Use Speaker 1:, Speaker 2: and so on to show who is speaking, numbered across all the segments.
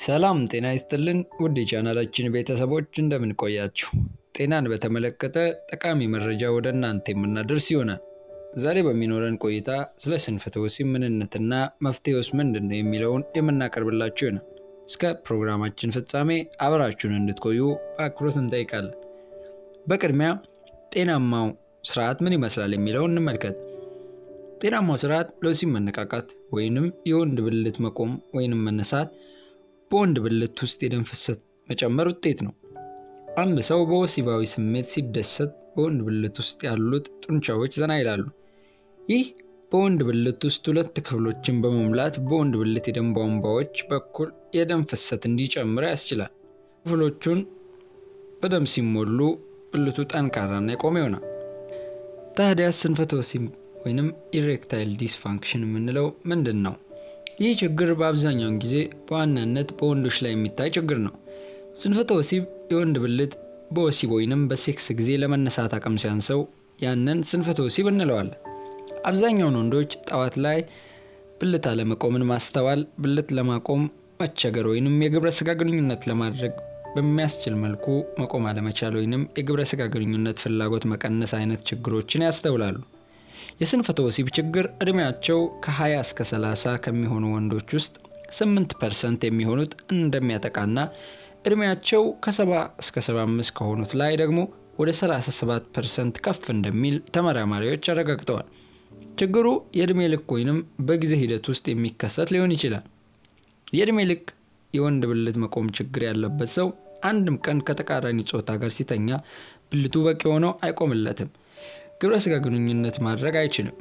Speaker 1: ሰላም ጤና ይስጥልን ውድ የቻናላችን ቤተሰቦች እንደምን ቆያችሁ? ጤናን በተመለከተ ጠቃሚ መረጃ ወደ እናንተ የምናደርስ ይሆናል። ዛሬ በሚኖረን ቆይታ ስለ ስንፈተ ወሲብ ምንነትና መፍትሄውስ ምንድነው የሚለውን የምናቀርብላችሁ ይሆናል። እስከ ፕሮግራማችን ፍጻሜ አብራችሁን እንድትቆዩ በአክብሮት እንጠይቃለን። በቅድሚያ ጤናማው ስርዓት ምን ይመስላል የሚለውን እንመልከት። ጤናማው ስርዓት ለወሲብ መነቃቃት ወይንም የወንድ ብልት መቆም ወይንም መነሳት በወንድ ብልት ውስጥ የደም ፍሰት መጨመር ውጤት ነው። አንድ ሰው በወሲባዊ ስሜት ሲደሰት በወንድ ብልት ውስጥ ያሉት ጡንቻዎች ዘና ይላሉ። ይህ በወንድ ብልት ውስጥ ሁለት ክፍሎችን በመሙላት በወንድ ብልት የደም ቧንቧዎች በኩል የደም ፍሰት እንዲጨምር ያስችላል። ክፍሎቹን በደም ሲሞሉ ብልቱ ጠንካራና የቆመ ይሆናል። ታዲያ ስንፈተ ወሲብ ወይንም ኢሬክታይል ዲስፋንክሽን የምንለው ምንድን ነው? ይህ ችግር በአብዛኛው ጊዜ በዋናነት በወንዶች ላይ የሚታይ ችግር ነው። ስንፈተ ወሲብ የወንድ ብልት በወሲብ ወይንም በሴክስ ጊዜ ለመነሳት አቅም ሲያንሰው ያንን ስንፈተ ወሲብ እንለዋለን። አብዛኛውን ወንዶች ጠዋት ላይ ብልት አለመቆምን ማስተዋል፣ ብልት ለማቆም መቸገር ወይንም የግብረ ስጋ ግንኙነት ለማድረግ በሚያስችል መልኩ መቆም አለመቻል ወይንም የግብረ ስጋ ግንኙነት ፍላጎት መቀነስ አይነት ችግሮችን ያስተውላሉ። የስንፈተ ወሲብ ችግር እድሜያቸው ከ20 እስከ 30 ከሚሆኑ ወንዶች ውስጥ 8% የሚሆኑት እንደሚያጠቃና እድሜያቸው ከ70 እስከ 75 ከሆኑት ላይ ደግሞ ወደ 37% ከፍ እንደሚል ተመራማሪዎች አረጋግጠዋል። ችግሩ የእድሜ ልክ ወይንም በጊዜ ሂደት ውስጥ የሚከሰት ሊሆን ይችላል። የእድሜ ልክ የወንድ ብልት መቆም ችግር ያለበት ሰው አንድም ቀን ከተቃራኒ ጾታ ጋር ሲተኛ ብልቱ በቂ ሆኖ አይቆምለትም፣ ግብረ ስጋ ግንኙነት ማድረግ አይችልም።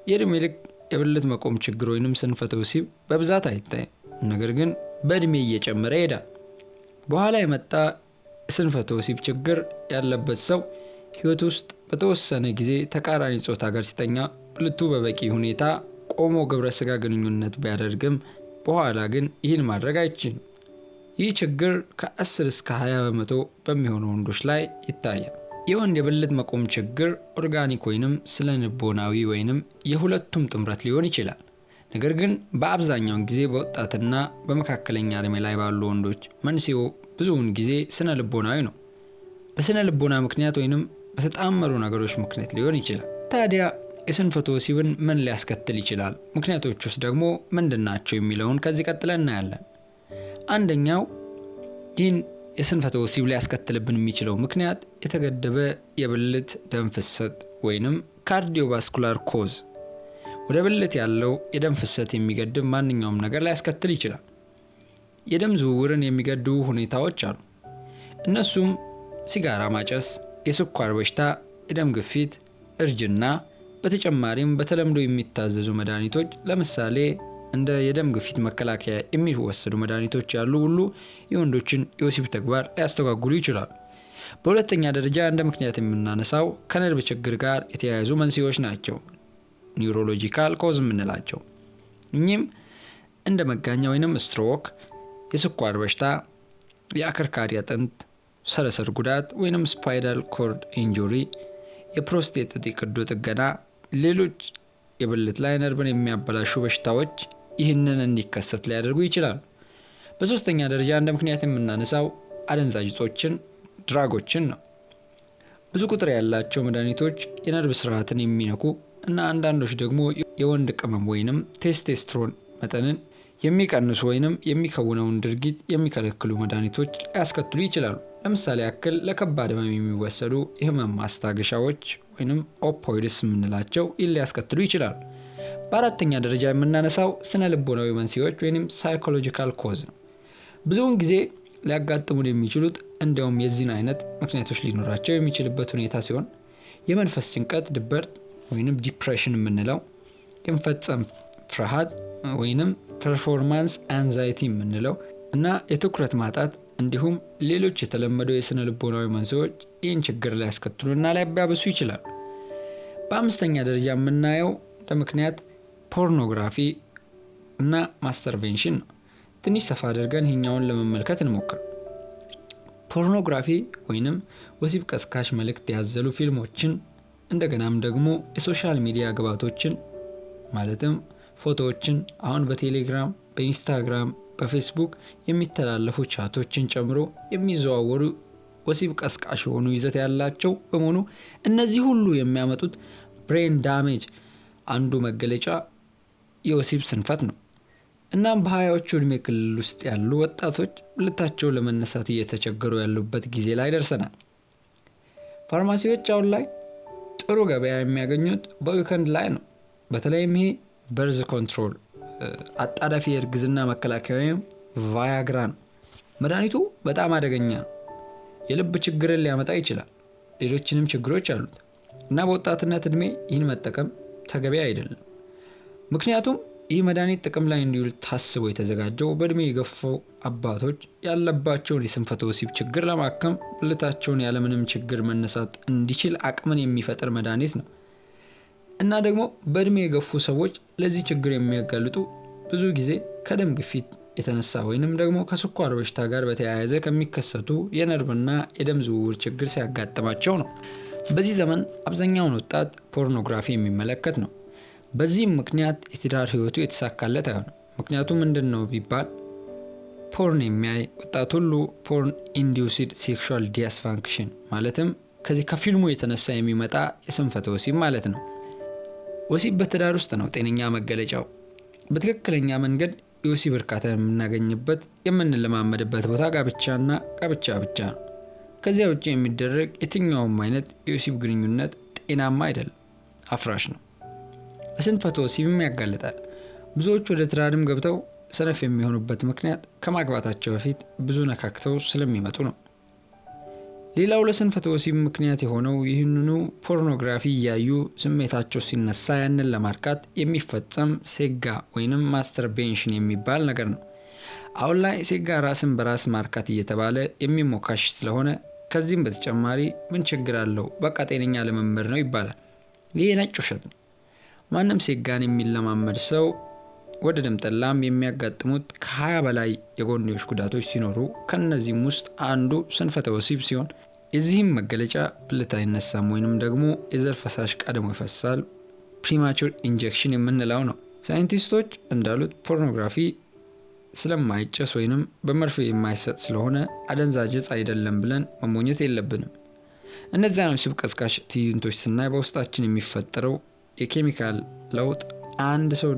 Speaker 1: የእድሜ ልክ የብልት መቆም ችግር ወይንም ስንፈተ ወሲብ በብዛት አይታይም፣ ነገር ግን በእድሜ እየጨመረ ይሄዳል። በኋላ የመጣ ስንፈተ ወሲብ ችግር ያለበት ሰው ህይወት ውስጥ በተወሰነ ጊዜ ተቃራኒ ጾታ ጋር ሲተኛ ብልቱ በበቂ ሁኔታ ቆሞ ግብረ ስጋ ግንኙነት ቢያደርግም በኋላ ግን ይህን ማድረግ አይችልም። ይህ ችግር ከ10 እስከ 20% በሚሆኑ ወንዶች ላይ ይታያል። የወንድ የብልት መቆም ችግር ኦርጋኒክ ወይንም ስነ-ልቦናዊ ወይንም የሁለቱም ጥምረት ሊሆን ይችላል። ነገር ግን በአብዛኛው ጊዜ በወጣትና በመካከለኛ እድሜ ላይ ባሉ ወንዶች መንስኤው ብዙውን ጊዜ ስነ-ልቦናዊ ነው። በስነ-ልቦና ምክንያት ወይንም በተጣመሩ ነገሮች ምክንያት ሊሆን ይችላል። ታዲያ የስንፈተ ወሲብን ምን ሊያስከትል ይችላል? ምክንያቶቹስ ደግሞ ምንድናቸው የሚለውን ከዚህ ቀጥለን እናያለን። አንደኛው ይህን የስንፈተ ወሲብ ሊያስከትልብን የሚችለው ምክንያት የተገደበ የብልት ደም ፍሰት ወይንም ካርዲዮቫስኩላር ኮዝ፣ ወደ ብልት ያለው የደም ፍሰት የሚገድብ ማንኛውም ነገር ሊያስከትል ይችላል። የደም ዝውውርን የሚገድቡ ሁኔታዎች አሉ። እነሱም ሲጋራ ማጨስ፣ የስኳር በሽታ፣ የደም ግፊት፣ እርጅና፣ በተጨማሪም በተለምዶ የሚታዘዙ መድኃኒቶች ለምሳሌ እንደ የደም ግፊት መከላከያ የሚወሰዱ መድኃኒቶች ያሉ ሁሉ የወንዶችን የወሲብ ተግባር ሊያስተጓጉሉ ይችላሉ። በሁለተኛ ደረጃ እንደ ምክንያት የምናነሳው ከነርቭ ችግር ጋር የተያያዙ መንስኤዎች ናቸው፣ ኒውሮሎጂካል ኮዝ የምንላቸው። እኚህም እንደ መጋኛ ወይንም ስትሮክ፣ የስኳር በሽታ፣ የአከርካሪ አጥንት ሰረሰር ጉዳት ወይንም ስፓይናል ኮርድ ኢንጁሪ፣ የፕሮስቴት እጢ ቀዶ ጥገና፣ ሌሎች የብልት ላይ ነርቭን የሚያበላሹ በሽታዎች ይህንን እንዲከሰት ሊያደርጉ ይችላሉ። በሶስተኛ ደረጃ እንደ ምክንያት የምናነሳው አደንዛዥ እጾችን ድራጎችን ነው። ብዙ ቁጥር ያላቸው መድኃኒቶች የነርቭ ስርዓትን የሚነኩ እና አንዳንዶች ደግሞ የወንድ ቅመም ወይንም ቴስቶስትሮን መጠንን የሚቀንሱ ወይንም የሚከውነውን ድርጊት የሚከለክሉ መድኃኒቶች ሊያስከትሉ ይችላሉ። ለምሳሌ ያክል ለከባድ ህመም የሚወሰዱ የህመም ማስታገሻዎች ወይንም ኦፖይድስ የምንላቸው ይህን ሊያስከትሉ ይችላሉ። በአራተኛ ደረጃ የምናነሳው ስነ ልቦናዊ መንስኤዎች ወይንም ሳይኮሎጂካል ኮዝ ነው። ብዙውን ጊዜ ሊያጋጥሙን የሚችሉት እንዲያውም የዚህን አይነት ምክንያቶች ሊኖራቸው የሚችልበት ሁኔታ ሲሆን የመንፈስ ጭንቀት ድብርት ወይንም ዲፕሬሽን የምንለው፣ የመፈጸም ፍርሃት ወይንም ፐርፎርማንስ አንዛይቲ የምንለው እና የትኩረት ማጣት እንዲሁም ሌሎች የተለመዱ የስነ ልቦናዊ መንስኤዎች ይህን ችግር ሊያስከትሉና ሊያባብሱ ይችላሉ። በአምስተኛ ደረጃ የምናየው ለምክንያት ፖርኖግራፊ እና ማስተርቤሽን ነው። ትንሽ ሰፋ አድርገን ይህኛውን ለመመልከት እንሞክር። ፖርኖግራፊ ወይንም ወሲብ ቀስቃሽ መልእክት ያዘሉ ፊልሞችን እንደገናም ደግሞ የሶሻል ሚዲያ ግብዓቶችን ማለትም ፎቶዎችን አሁን በቴሌግራም፣ በኢንስታግራም፣ በፌስቡክ የሚተላለፉ ቻቶችን ጨምሮ የሚዘዋወሩ ወሲብ ቀስቃሽ የሆኑ ይዘት ያላቸው በመሆኑ እነዚህ ሁሉ የሚያመጡት ብሬን ዳሜጅ አንዱ መገለጫ የወሲብ ስንፈት ነው። እናም በ20ዎቹ ዕድሜ ክልል ውስጥ ያሉ ወጣቶች ብልታቸው ለመነሳት እየተቸገሩ ያሉበት ጊዜ ላይ ደርሰናል። ፋርማሲዎች አሁን ላይ ጥሩ ገበያ የሚያገኙት በዊከንድ ላይ ነው። በተለይም ይሄ በርዝ ኮንትሮል አጣዳፊ የእርግዝና መከላከያ ቫያግራ ነው። መድኃኒቱ በጣም አደገኛ ነው። የልብ ችግርን ሊያመጣ ይችላል። ሌሎችንም ችግሮች አሉት እና በወጣትነት ዕድሜ ይህን መጠቀም ተገቢ አይደለም። ምክንያቱም ይህ መድኃኒት ጥቅም ላይ እንዲውል ታስቦ የተዘጋጀው በዕድሜ የገፉ አባቶች ያለባቸውን የስንፈተ ወሲብ ችግር ለማከም ብልታቸውን ያለምንም ችግር መነሳት እንዲችል አቅምን የሚፈጥር መድኃኒት ነው እና ደግሞ በዕድሜ የገፉ ሰዎች ለዚህ ችግር የሚያጋልጡ ብዙ ጊዜ ከደም ግፊት የተነሳ ወይንም ደግሞ ከስኳር በሽታ ጋር በተያያዘ ከሚከሰቱ የነርቭና የደም ዝውውር ችግር ሲያጋጥማቸው ነው። በዚህ ዘመን አብዛኛውን ወጣት ፖርኖግራፊ የሚመለከት ነው። በዚህም ምክንያት የትዳር ህይወቱ የተሳካለት አይሆንም። ምክንያቱም ምንድነው ቢባል ፖርን የሚያይ ወጣት ሁሉ ፖርን ኢንዲዩስድ ሴክሹዋል ዲስፋንክሽን ማለትም ከዚህ ከፊልሙ የተነሳ የሚመጣ የስንፈተ ወሲብ ማለት ነው። ወሲብ በትዳር ውስጥ ነው ጤነኛ መገለጫው። በትክክለኛ መንገድ የወሲብ እርካታ የምናገኝበት የምንለማመድበት ቦታ ጋብቻና ጋብቻ ብቻ ነው። ከዚያ ውጭ የሚደረግ የትኛውም አይነት የወሲብ ግንኙነት ጤናማ አይደለም፣ አፍራሽ ነው፣ ለስንፈተ ወሲብም ያጋልጣል። ብዙዎች ወደ ትዳርም ገብተው ሰነፍ የሚሆኑበት ምክንያት ከማግባታቸው በፊት ብዙ ነካክተው ስለሚመጡ ነው። ሌላው ለስንፈተ ወሲብ ምክንያት የሆነው ይህንኑ ፖርኖግራፊ እያዩ ስሜታቸው ሲነሳ ያንን ለማርካት የሚፈጸም ሴጋ ወይንም ማስተርቤሽን የሚባል ነገር ነው። አሁን ላይ ሴጋ ራስን በራስ ማርካት እየተባለ የሚሞካሽ ስለሆነ ከዚህም በተጨማሪ ምን ችግር አለው በቃ ጤነኛ ለመመድ ነው ይባላል። ይህ ነጭ ውሸት ነው። ማንም ሴጋን የሚለማመድ ሰው ወደ ደም ጠላም የሚያጋጥሙት ከ20 በላይ የጎንዮሽ ጉዳቶች ሲኖሩ ከነዚህም ውስጥ አንዱ ስንፈተ ወሲብ ሲሆን የዚህም መገለጫ ብልት አይነሳም ወይንም ደግሞ የዘር ፈሳሽ ቀድሞ ይፈሳል፣ ፕሪማቹር ኢንጀክሽን የምንለው ነው። ሳይንቲስቶች እንዳሉት ፖርኖግራፊ ስለማይጨስ ወይንም በመርፌ የማይሰጥ ስለሆነ አደንዛዥ ዕፅ አይደለም ብለን መሞኘት የለብንም። እነዚያን ወሲብ ቀስቃሽ ትዕይንቶች ስናይ በውስጣችን የሚፈጠረው የኬሚካል ለውጥ አንድ ሰው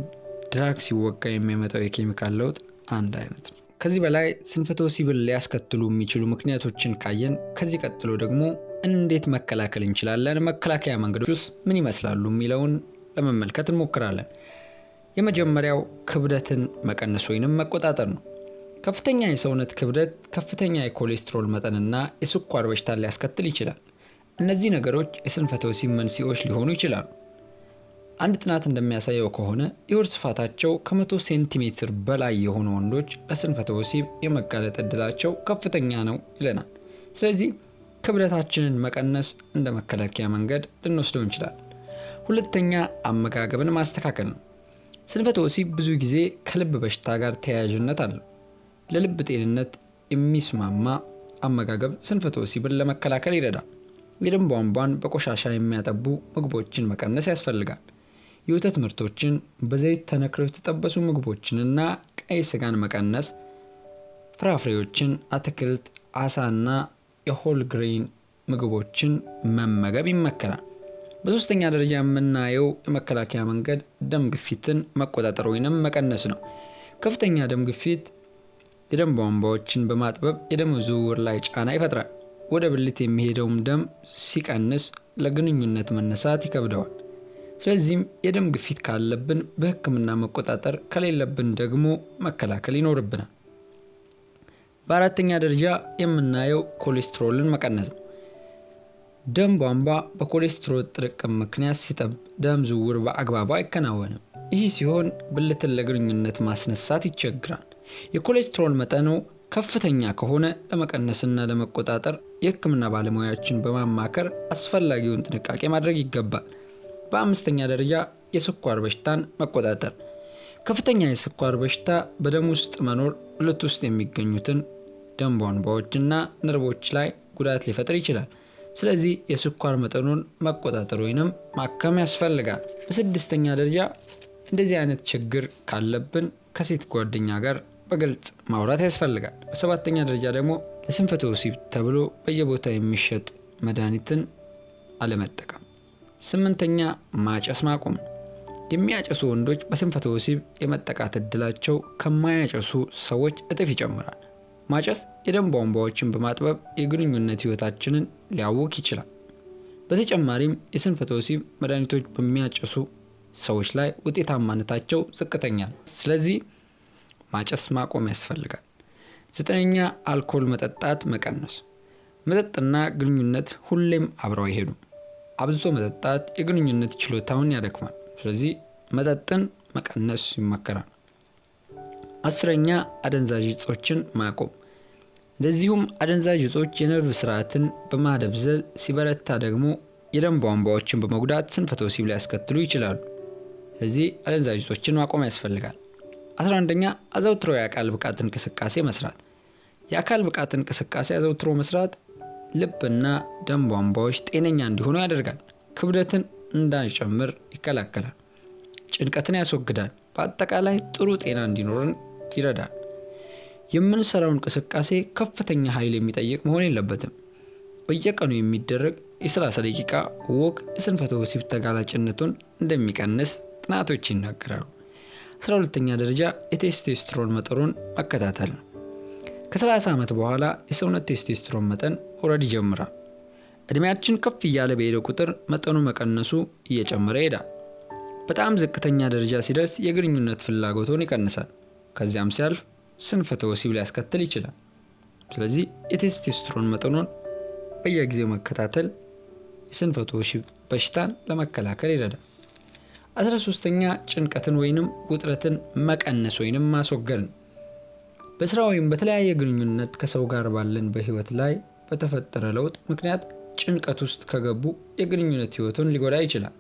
Speaker 1: ድራግ ሲወጋ የሚያመጣው የኬሚካል ለውጥ አንድ አይነት ነው። ከዚህ በላይ ስንፈተ ወሲብን ሊያስከትሉ የሚችሉ ምክንያቶችን ካየን ከዚህ ቀጥሎ ደግሞ እንዴት መከላከል እንችላለን፣ መከላከያ መንገዶች ምን ይመስላሉ የሚለውን ለመመልከት እንሞክራለን። የመጀመሪያው ክብደትን መቀነስ ወይንም መቆጣጠር ነው። ከፍተኛ የሰውነት ክብደት ከፍተኛ የኮሌስትሮል መጠንና የስኳር በሽታን ሊያስከትል ይችላል። እነዚህ ነገሮች የስንፈተ ወሲብ መንስኤዎች ሊሆኑ ይችላሉ። አንድ ጥናት እንደሚያሳየው ከሆነ የሆድ ስፋታቸው ከ100 ሴንቲሜትር በላይ የሆኑ ወንዶች ለስንፈተ ወሲብ የመጋለጥ ዕድላቸው ከፍተኛ ነው ይለናል። ስለዚህ ክብደታችንን መቀነስ እንደ መከላከያ መንገድ ልንወስደው እንችላለን። ሁለተኛ አመጋገብን ማስተካከል ነው። ስንፈተ ወሲብ ብዙ ጊዜ ከልብ በሽታ ጋር ተያያዥነት አለው። ለልብ ጤንነት የሚስማማ አመጋገብ ስንፈተ ወሲብን ለመከላከል ይረዳል። የደም ቧንቧን በቆሻሻ የሚያጠቡ ምግቦችን መቀነስ ያስፈልጋል። የወተት ምርቶችን፣ በዘይት ተነክረው የተጠበሱ ምግቦችንና ቀይ ስጋን መቀነስ፣ ፍራፍሬዎችን፣ አትክልት፣ አሳና የሆል ግሬን ምግቦችን መመገብ ይመከራል። በሶስተኛ ደረጃ የምናየው የመከላከያ መንገድ ደም ግፊትን መቆጣጠር ወይንም መቀነስ ነው። ከፍተኛ ደም ግፊት የደም ቧንቧዎችን በማጥበብ የደም ዝውውር ላይ ጫና ይፈጥራል። ወደ ብልት የሚሄደውም ደም ሲቀንስ ለግንኙነት መነሳት ይከብደዋል። ስለዚህም የደም ግፊት ካለብን በሕክምና መቆጣጠር ከሌለብን ደግሞ መከላከል ይኖርብናል። በአራተኛ ደረጃ የምናየው ኮሌስትሮልን መቀነስ ነው። ደም ቧንቧ በኮሌስትሮል ጥርቅም ምክንያት ሲጠብ ደም ዝውውር በአግባቡ አይከናወንም። ይህ ሲሆን ብልትን ለግንኙነት ማስነሳት ይቸግራል። የኮሌስትሮል መጠኑ ከፍተኛ ከሆነ ለመቀነስና ለመቆጣጠር የሕክምና ባለሙያዎችን በማማከር አስፈላጊውን ጥንቃቄ ማድረግ ይገባል። በአምስተኛ ደረጃ የስኳር በሽታን መቆጣጠር። ከፍተኛ የስኳር በሽታ በደም ውስጥ መኖር ብልት ውስጥ የሚገኙትን ደም ቧንቧዎችና ነርቮች ላይ ጉዳት ሊፈጥር ይችላል። ስለዚህ የስኳር መጠኑን መቆጣጠር ወይንም ማከም ያስፈልጋል። በስድስተኛ ደረጃ እንደዚህ አይነት ችግር ካለብን ከሴት ጓደኛ ጋር በግልጽ ማውራት ያስፈልጋል። በሰባተኛ ደረጃ ደግሞ ለስንፈተ ወሲብ ተብሎ በየቦታው የሚሸጥ መድኃኒትን አለመጠቀም። ስምንተኛ ማጨስ ማቆም። የሚያጨሱ ወንዶች በስንፈተ ወሲብ የመጠቃት እድላቸው ከማያጨሱ ሰዎች እጥፍ ይጨምራል። ማጨስ የደም ቧንቧዎችን በማጥበብ የግንኙነት ህይወታችንን ሊያውክ ይችላል። በተጨማሪም የስንፈተ ወሲብ መድኃኒቶች በሚያጨሱ ሰዎች ላይ ውጤታማነታቸው ዝቅተኛ ነው። ስለዚህ ማጨስ ማቆም ያስፈልጋል። ዘጠነኛ አልኮል መጠጣት መቀነስ። መጠጥና ግንኙነት ሁሌም አብረው አይሄዱም። አብዝቶ መጠጣት የግንኙነት ችሎታውን ያደክማል። ስለዚህ መጠጥን መቀነስ ይመከራል። አስረኛ አደንዛዥ እጾችን ማቆም። እንደዚሁም አደንዛዥ እጾች የነርቭ ስርዓትን በማደብዘዝ ሲበረታ ደግሞ የደም ቧንቧዎችን በመጉዳት ስንፈተ ወሲብ ሊያስከትሉ ይችላሉ። ስለዚህ አደንዛዥ እጾችን ማቆም ያስፈልጋል። 11ኛ አዘውትሮ የአካል ብቃት እንቅስቃሴ መስራት። የአካል ብቃት እንቅስቃሴ አዘውትሮ መስራት ልብና ደም ቧንቧዎች ጤነኛ እንዲሆኑ ያደርጋል። ክብደትን እንዳይጨምር ይከላከላል። ጭንቀትን ያስወግዳል። በአጠቃላይ ጥሩ ጤና እንዲኖረን ይረዳል። የምንሰራው እንቅስቃሴ ከፍተኛ ኃይል የሚጠይቅ መሆን የለበትም። በየቀኑ የሚደረግ የ30 ደቂቃ ወክ የስንፈተ ወሲብ ተጋላጭነቱን እንደሚቀንስ ጥናቶች ይናገራሉ። 12ኛ ደረጃ የቴስቶስትሮን መጠኑን መከታተል ነው። ከ30 ዓመት በኋላ የሰውነት ቴስቶስትሮን መጠን ወረድ ይጀምራል። እድሜያችን ከፍ እያለ በሄደ ቁጥር መጠኑ መቀነሱ እየጨመረ ይሄዳል። በጣም ዝቅተኛ ደረጃ ሲደርስ የግንኙነት ፍላጎቱን ይቀንሳል። ከዚያም ሲያልፍ ስንፈተ ወሲብ ሊያስከትል ይችላል። ስለዚህ የቴስቶስትሮን መጠኑን በየጊዜው መከታተል የስንፈተ ወሲብ በሽታን ለመከላከል ይረዳል። 13ኛ ጭንቀትን ወይንም ውጥረትን መቀነስ ወይንም ማስወገድ ነው። በስራ ወይም በተለያየ ግንኙነት ከሰው ጋር ባለን በህይወት ላይ በተፈጠረ ለውጥ ምክንያት ጭንቀት ውስጥ ከገቡ የግንኙነት ህይወቱን ሊጎዳ ይችላል።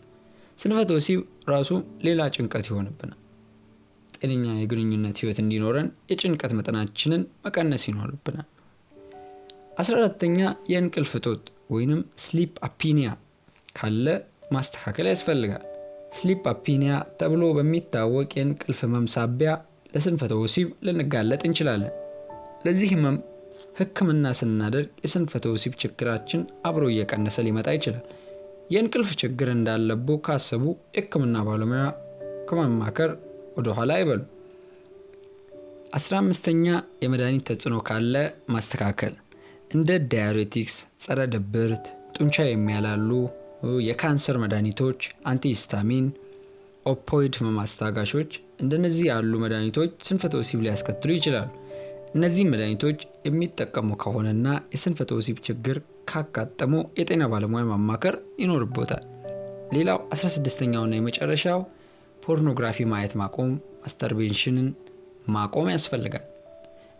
Speaker 1: ስንፈተ ወሲብ ራሱ ሌላ ጭንቀት ይሆንብናል። ጤነኛ የግንኙነት ህይወት እንዲኖረን የጭንቀት መጠናችንን መቀነስ ይኖርብናል። 14ኛ የእንቅልፍ እጦት ወይንም ስሊፕ አፒኒያ ካለ ማስተካከል ያስፈልጋል። ስሊፕ አፒኒያ ተብሎ በሚታወቅ የእንቅልፍ ህመም ሳቢያ ለስንፈተ ወሲብ ልንጋለጥ እንችላለን። ለዚህ ህመም ህክምና ስናደርግ የስንፈተ ወሲብ ችግራችን አብሮ እየቀነሰ ሊመጣ ይችላል። የእንቅልፍ ችግር እንዳለብዎ ካሰቡ የህክምና ባለሙያ ከማማከር ወደ ኋላ አይበሉ። 15ኛ የመድኃኒት ተጽዕኖ ካለ ማስተካከል እንደ ዳያሬቲክስ፣ ጸረ ድብርት፣ ጡንቻ የሚያላሉ የካንሰር መድኃኒቶች፣ አንቲሂስታሚን፣ ኦፖይድ ማስታጋሾች እንደነዚህ ያሉ መድኃኒቶች ስንፈተ ወሲብ ሊያስከትሉ ይችላሉ። እነዚህ መድኃኒቶች የሚጠቀሙ ከሆነና የስንፈተ ወሲብ ችግር ካጋጠመው የጤና ባለሙያ ማማከር ይኖርቦታል። ሌላው 16ኛውና የመጨረሻው ፖርኖግራፊ ማየት ማቆም፣ ማስተርቤሽንን ማቆም ያስፈልጋል።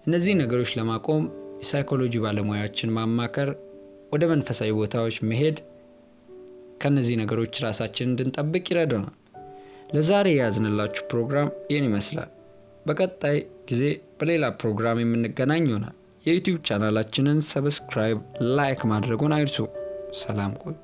Speaker 1: እነዚህ ነገሮች ለማቆም የሳይኮሎጂ ባለሙያዎችን ማማከር፣ ወደ መንፈሳዊ ቦታዎች መሄድ ከነዚህ ነገሮች ራሳችንን እንድንጠብቅ ይረዳናል። ለዛሬ ያዝንላችሁ ፕሮግራም ይህን ይመስላል። በቀጣይ ጊዜ በሌላ ፕሮግራም የምንገናኝ ይሆናል። የዩቲዩብ ቻናላችንን ሰብስክራይብ፣ ላይክ ማድረጉን አይርሱ። ሰላም ቆዩ።